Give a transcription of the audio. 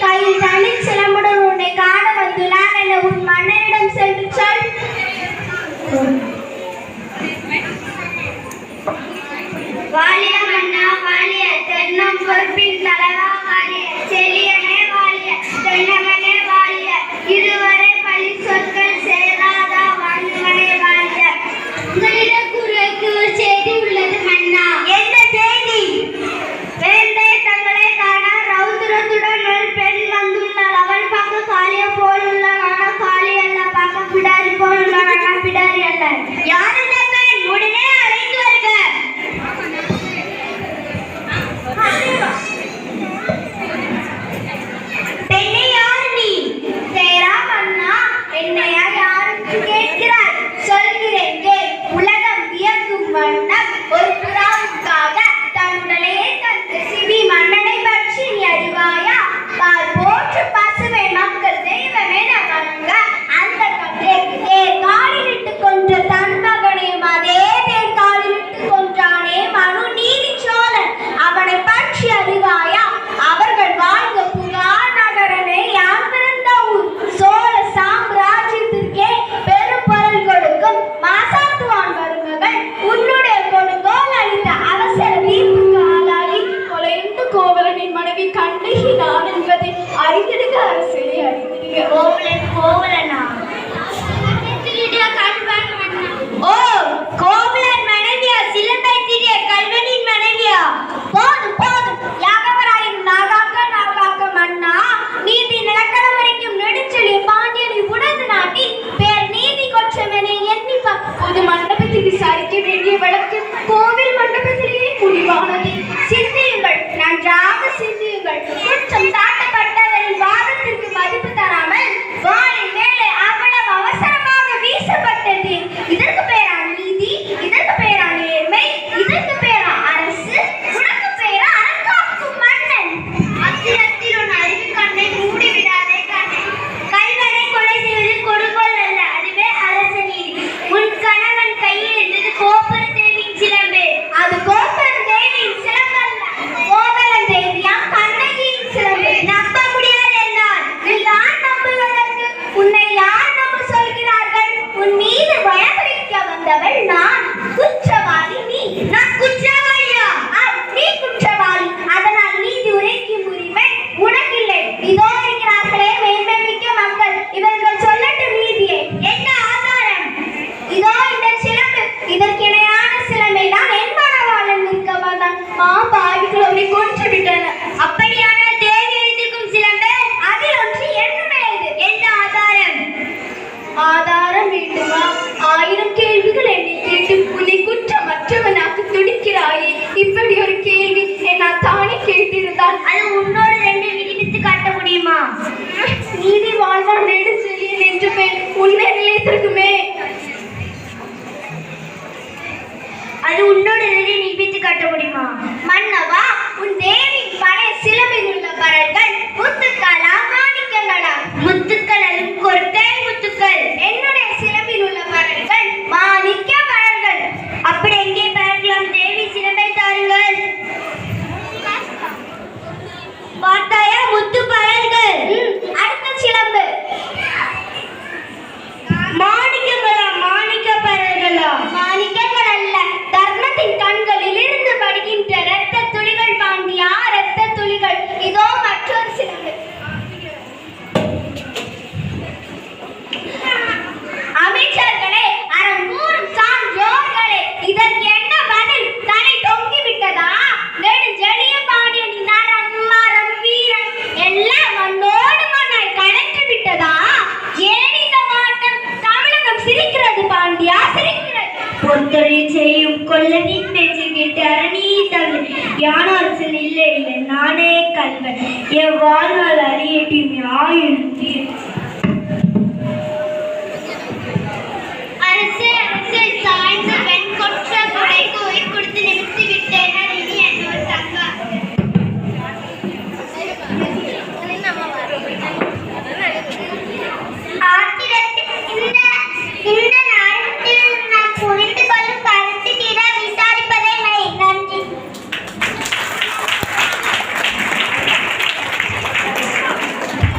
கையில் தனி சிலம்புடன் உன்னை காண வந்துள்ளான் என உன் மன்னனிடம் சென்று சொல். வாலிய மன்னா வாலிய, தென்னம் பொறுப்பின் தலைவா வாலிய, செலியனே வாலிய, தென்னகனே வாலிய, இதுவரை பள்ளி சொற்கள் சேராதா வாழ்வனே வாலிய. உங்களிடம் கூறுவதற்கு ஒரு செய்தி உள்ளது மன்னா. என்ன செய்தி? வேண்டே தங்களை காண ரௌத்ரத்துடன் ஒரு பெண் வந்துள்ளாள். அவள் பார்க்க காளிய போல் உள்ளாள், ஆனால் காளி அல்ல. பார்க்க பிடாரி போல் உள்ளாள், ஆனால் பிடாரி அல்ல. யார் இந்த பெண்? உடனே அழைத்து வருக. பெண்ணே, யார் நீ? சேரா மன்னா, என்னையா யாருக்கு கேட்கிறாய்? சொல்கிறேன் கேள். உலகம் வியக்கும் வண்ணம் ஒரு புறாவுக்காக தன் உடலையே தந்த சிவி மன்னனை பற்றி நீ அறிவாயா? பால் போற்று பசுவை மக்கள் தெய்வமென வணங்க அந்த காலிலிட்டு கொன்ற தன் மகனையும் அதே தேர் காலிலிட்டு கொன்றானே மனு நீதி சோழன், அவனை பற்றி அறிவாயா? அவர்கள் வாழ்ந்த புகா நகரமே யார் பிறந்த ஊர். சோழ சாம்ராஜ்யத்திற்கே பெரும் பொருள் கொடுக்கும் மாசாத்துவான் மருமகள் உன்னுடைய கொடுங்கோல் அளித்த அவசர தீர்ப்புக்கு ஆளாகி கொலையுண்டு கோவலனின் மனைவி கண்ணகி நான் என்பதை அறிந்திடுக அரசே, அறிந்திடுக. கோவலனா? ஓ, கோவலன் மனைவியா? சிலம்பை திரிய கல்வனின் மனைவியா? போதும் போதும், யாகவராயின் நாகாக்க மன்னா, நீதி நிலக்கணம் வரைக்கும் நெடுஞ்செழிய பாண்டியனை உணர்ந்து நாட்டி பேர் நீதி கொற்றமென எண்ணி பொது மண்டபத்தில் விசாரிக்க வேண்டிய வழக்கு கோவில் மண்டபத்திலேயே முடிவானது. சிந்தியுங்கள், நன்றாக சிந்தியுங்கள். குற்றம் சாட்டப்பட்டவரின் வாதத்திற்கு மதிப்பு தராமல் வாளின் மேலே அவ்வளவு அவசரமாக வீசப்பட்டது. இதற்கு பேரா நீதி? இதற்கு பேரா நேர்மை? இதற்கு பேரா அரசு? உனக்கு பேரா அரங்காக்கும் மன்னன்? அத்திரத்தில் உன் அறிவு கண்ணை மூடிவிடாதே கண்ணை. கல்வனை கொலை செய்வது கொடுங்கோல் அல்ல, அதுவே அரச நீதி. உன் கணவன் கையில் இருந்தது கோபுர தேவியின் சிலம்பு. அது கோபுர தேவியின் சிலம்பு அல்ல, கோவலன் தேவியா கண்ணகியின் சிலம்பு. நம்ப முடியாது என்னால். நீ யார் நம்புவதற்கு? உன்னை யார் நம்ப சொல்கிறார்கள்? உன் மீது பயமுறுத்த வந்தவள் நான். குற்றவாளி நீ. நான் குற்றவாளியா? நீ குற்றவாளி. அதனால் நீதி உரைக்கும் உரிமை உனக்கில்லை. இதோ இருக்கிறார்களே மேன்மை மிக்க மக்கள், இவர்கள் சொல்லட்டும் நீதியை. என்ன ஆதாரம்? இதோ இந்த சிலம்பு. இதற்கு இணையான சிலம்பை தான் என் மனவாளன் நிற்க வந்தான். பாவிகள் அவரை கொன்று விட்டனர். அப்படியானால் தேவி எழுதிக்கும் சிலம்பு அதில் ஒன்று என்னுடையது. என்ன ஆதாரம்? ஆதாரம் வேண்டுமா? 1000 கேள்விகள் என்னை கேட்டு உன்னை குற்றமற்றவனாக துடிக்கிறாயே. இப்படி ஒரு கேள்வி நான் தானே கேட்டிருந்தால் அது உன்னோடு 2 விடுவித்து காட்ட முடியுமா? நீதி வாழ்வான் நெடுஞ்செழியன் என்று பேர் உண்மை நிலையத்திற்குமே. அது உன்னோடு நிரூபித்து காட்ட முடியுமா? மன்னவா, உன் தேவி பழைய சிலம்பில் உள்ள பரல்கள் முத்துக்களா மாணிக்கங்களா? முத்துக்கள் அல்லது கொட்டை முத்துக்கள். என்னுடைய சிலம்பில் உள்ள பரல்கள் மாணிக்க பரல்கள். அப்படி எங்கே பார்க்கலாம்? தேவி சிலம்பை தாருங்கள். பார்த்தாயா முத்து பரல்கள்? அடுத்த சிலம்பு. மாணிக்கங்களா? மாணிக்க பரல்களா? மாணிக்கங்கள் அல்ல, தர்மத்தின் கண்களில் இருந்து படுகின்ற இரத்த துளிகள் பாண்டியா, இரத்த துளிகள். இதோ மற்றொரு சிலம்பு. அமைச்சர்களே, அறம் கூறும் சான்றோர்களே, இதற்கு என்ன பதில்? தலை தொங்கி விட்டதா? நெடுஞ்செழிய பாண்டியனின் நரம் மரம் வீரம் எல்லாம் மண்ணோடு மண்ணாய் கலந்து விட்டதா? ஏன் இந்த மாட்டம்? தமிழகம் சிரிக்கிறது பாண்டியா, சிரிக்கிறது. பொறுத்தொழில் செய்யும் கொல்லனின் பேச்சு கேட்டு அரணி தவிர யானரசன் இல்லை இல்லை நானே கல்வன். என் வாழ்நாள் அறியட்டும் ஆயுள்